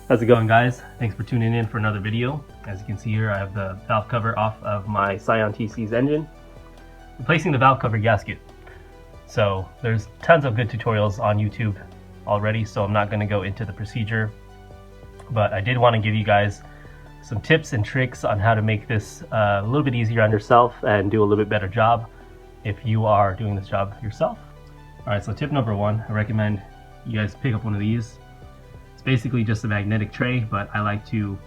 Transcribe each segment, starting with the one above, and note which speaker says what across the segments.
Speaker 1: How's it going, guys? Thanks for tuning in for another video. As you can see here, I have the valve cover off of my Scion TC's engine, replacing the valve cover gasket. So there's tons of good tutorials on YouTube already, so I'm not going to go into the procedure, but I did want to give you guys some tips and tricks on how to make this a little bit easier on yourself and do a little bit better job if you are doing this job yourself. Alright, so tip number one, I recommend you guys pick up one of these. Basically just a magnetic tray, but I like to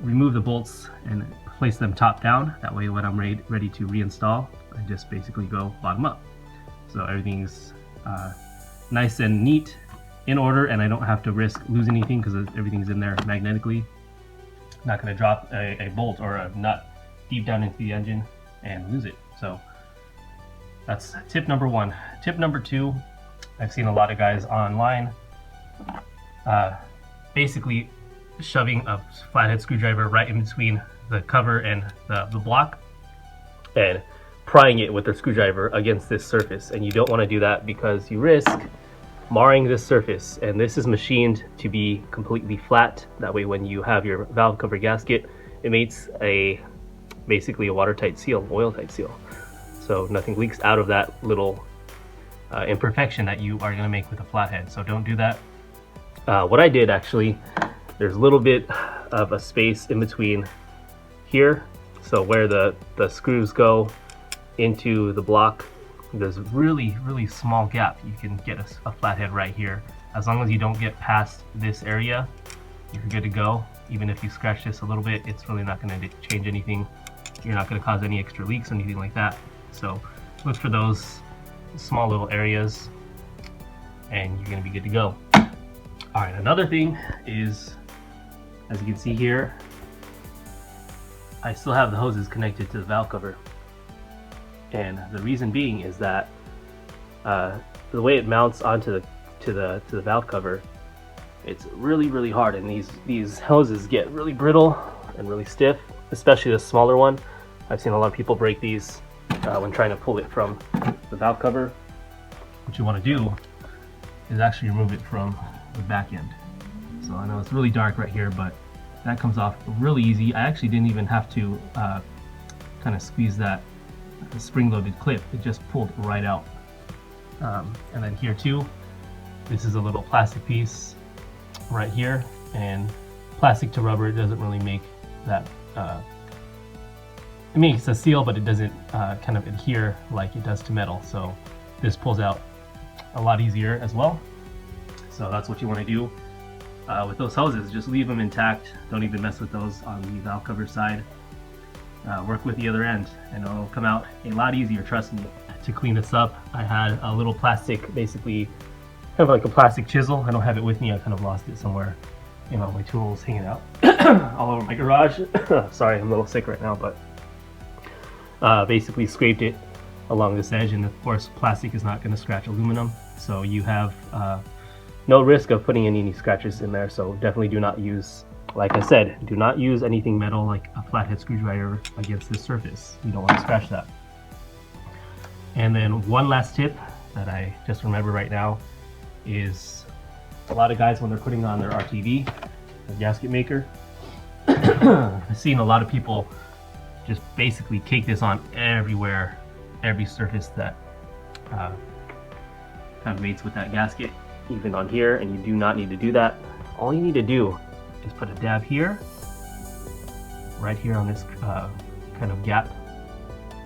Speaker 1: remove the bolts and place them top down. That way when I'm ready to reinstall, I just basically go bottom up. So everything's nice and neat, in order, and I don't have to risk losing anything because everything's in there magnetically. I'm not going to drop a bolt or a nut deep down into the engine and lose it. So that's tip number one. Tip number two, I've seen a lot of guys online basically shoving a flathead screwdriver right in between the cover and the block and prying it with their screwdriver against this surface, and you don't want to do that because you risk marring this surface. And this is machined to be completely flat. That way when you have your valve cover gasket, it makes basically a watertight seal, oil tight seal, so nothing leaks out of that little imperfection that you are going to make with a flathead. So don't do that. What I did, actually, there's a little bit of a space in between here, so where the screws go into the block, there's a really small gap. You can get a flathead right here. As long as you don't get past this area, you're good to go. Even if you scratch this a little bit, it's really not going to change anything. You're not going to cause any extra leaks or anything like that. So look for those small little areas and you're going to be good to go. Alright, another thing is, as you can see here, I still have the hoses connected to the valve cover. And the reason being is that the way it mounts onto the valve cover, it's really hard, and these hoses get really brittle and really stiff, especially the smaller one. I've seen a lot of people break these when trying to pull it from the valve cover. What you want to do is actually remove it from the back end. So I know it's really dark right here, but that comes off really easy. I actually didn't even have to kind of squeeze that spring-loaded clip. It just pulled right out. And then here too, this is a little plastic piece right here, and plastic to rubber, it doesn't really make that it makes a seal, but it doesn't kind of adhere like it does to metal. So this pulls out a lot easier as well. So that's what you want to do with those hoses. Just leave them intact. Don't even mess with those on the valve cover side. Work with the other end and it'll come out a lot easier, trust me. To clean this up, I had a little plastic, basically kind of like a plastic chisel. I don't have it with me. I kind of lost it somewhere. You know, my tools hanging out all over my garage. Sorry, I'm a little sick right now, but basically scraped it along this edge, and of course plastic is not going to scratch aluminum, so you have no risk of putting any scratches in there. So definitely do not use, like I said, do not use anything metal like a flathead screwdriver against this surface. You don't want to scratch that. And then one last tip that I just remember right now is a lot of guys, when they're putting on their RTV, the gasket maker, I've seen a lot of people just basically cake this on everywhere, every surface that kind of mates with that gasket, even on here, and you do not need to do that. All you need to do is put a dab here, right here on this kind of gap,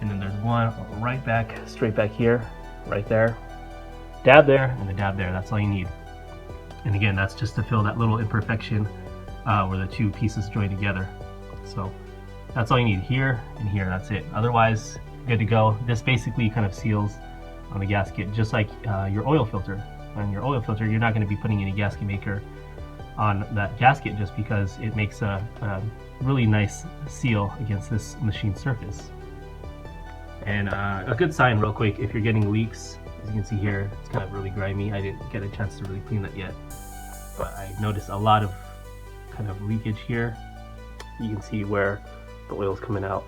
Speaker 1: and then there's one right back, straight back here, right there. Dab there and a dab there. That's all you need. And again, that's just to fill that little imperfection where the two pieces join together. So that's all you need, here and here. That's it. Otherwise, good to go. This basically kind of seals on the gasket, just like your oil filter. On your oil filter, you're not going to be putting any gasket maker on that gasket just because it makes a really nice seal against this machine surface. And a good sign real quick, if you're getting leaks, as you can see here, it's kind of really grimy. I didn't get a chance to really clean that yet, but I noticed a lot of kind of leakage here. You can see where the oil is coming out,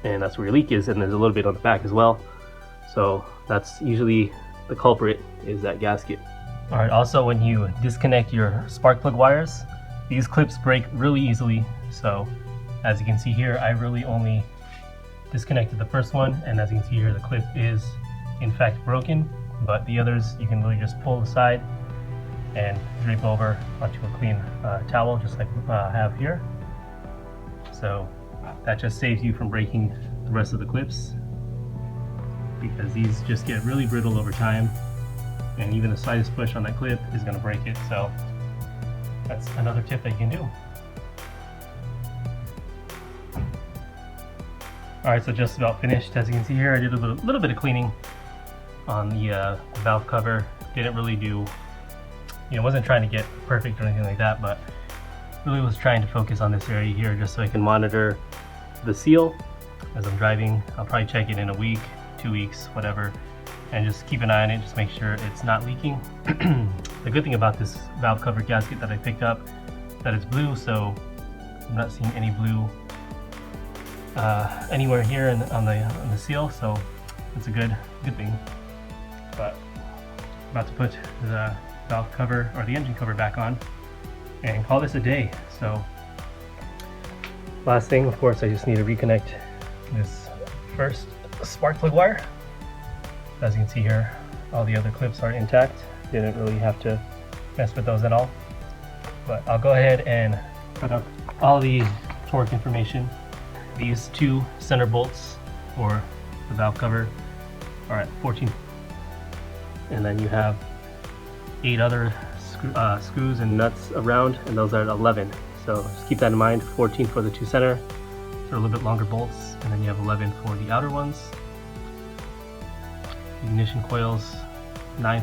Speaker 1: and that's where your leak is, and there's a little bit on the back as well. So that's usually the culprit, is that gasket. All right, also when you disconnect your spark plug wires, these clips break really easily. So as you can see here, I really only disconnected the first one, and as you can see here, the clip is in fact broken, but the others you can really just pull aside and drape over onto a clean towel, just like I have here. So that just saves you from breaking the rest of the clips, because these just get really brittle over time, and even the slightest push on that clip is going to break it. So that's another tip that you can do. Alright, so just about finished. As you can see here, I did a little bit of cleaning on the valve cover. Didn't really do, wasn't trying to get perfect or anything like that, but really was trying to focus on this area here just so I can monitor the seal as I'm driving. I'll probably check it in a week, 2 weeks, whatever, and just keep an eye on it, just make sure it's not leaking. The good thing about this valve cover gasket that I picked up, that it's blue, so I'm not seeing any blue anywhere here on the seal, so it's a good thing. But I'm about to put the valve cover or the engine cover back on and call this a day. So last thing, of course, I just need to reconnect this first spark plug wire. As you can see here, all the other clips are intact. Didn't really have to mess with those at all. But I'll go ahead and put up all the torque information. These two center bolts for the valve cover are at 14, and then you have 8 other screws and nuts around, and those are at 11. So just keep that in mind. 14 for the 2 center, so a little bit longer bolts, and then you have 11 for the outer ones. Ignition coils, 9,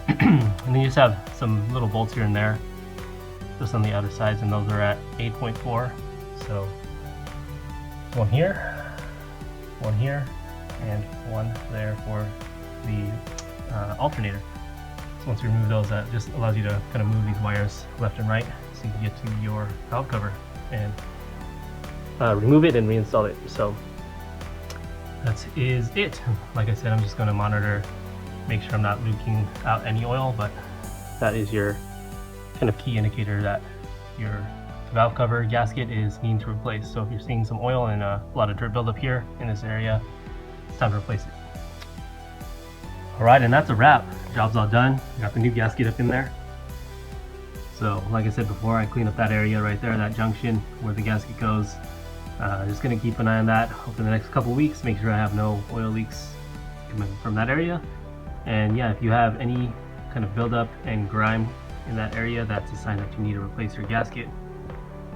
Speaker 1: and then you just have some little bolts here and there just on the outer sides, and those are at 8.4. So one here, and one there for the alternator. So once you remove those, that just allows you to kind of move these wires left and right so you can get to your valve cover and remove it and reinstall it. So that is it. Like I said, I'm just going to monitor, make sure I'm not leaking out any oil, but that is your kind of key indicator that your valve cover gasket is needing to replace. So if you're seeing some oil and a lot of dirt buildup here in this area, it's time to replace it. Alright, and that's a wrap. Job's all done. Got the new gasket up in there. So like I said before, I cleaned up that area right there, that junction where the gasket goes. Just going to keep an eye on that over the next couple weeks, make sure I have no oil leaks coming from that area. And yeah, if you have any kind of buildup and grime in that area, that's a sign that you need to replace your gasket.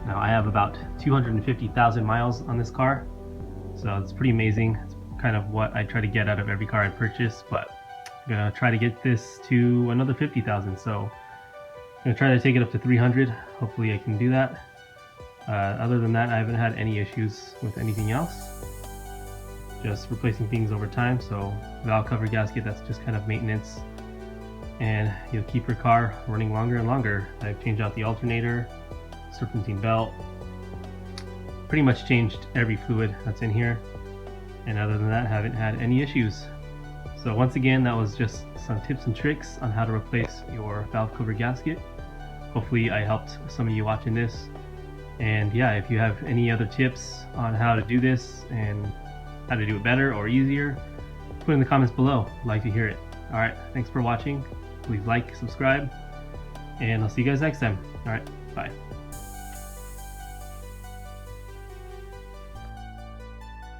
Speaker 1: Now I have about 250,000 miles on this car, so it's pretty amazing. It's kind of what I try to get out of every car I purchase, but I'm gonna try to get this to another 50,000. So I'm gonna try to take it up to 300. Hopefully I can do that. Other than that, I haven't had any issues with anything else. Just replacing things over time. So valve cover gasket, that's just kind of maintenance, and you'll keep your car running longer and longer. I've changed out the alternator, serpentine belt, pretty much changed every fluid that's in here, and other than that, haven't had any issues. So once again, that was just some tips and tricks on how to replace your valve cover gasket. Hopefully I helped some of you watching this, and yeah, if you have any other tips on how to do this and how to do it better or easier, put in the comments below. I'd like to hear it. Alright, thanks for watching. Please like, subscribe, and I'll see you guys next time. Alright, bye.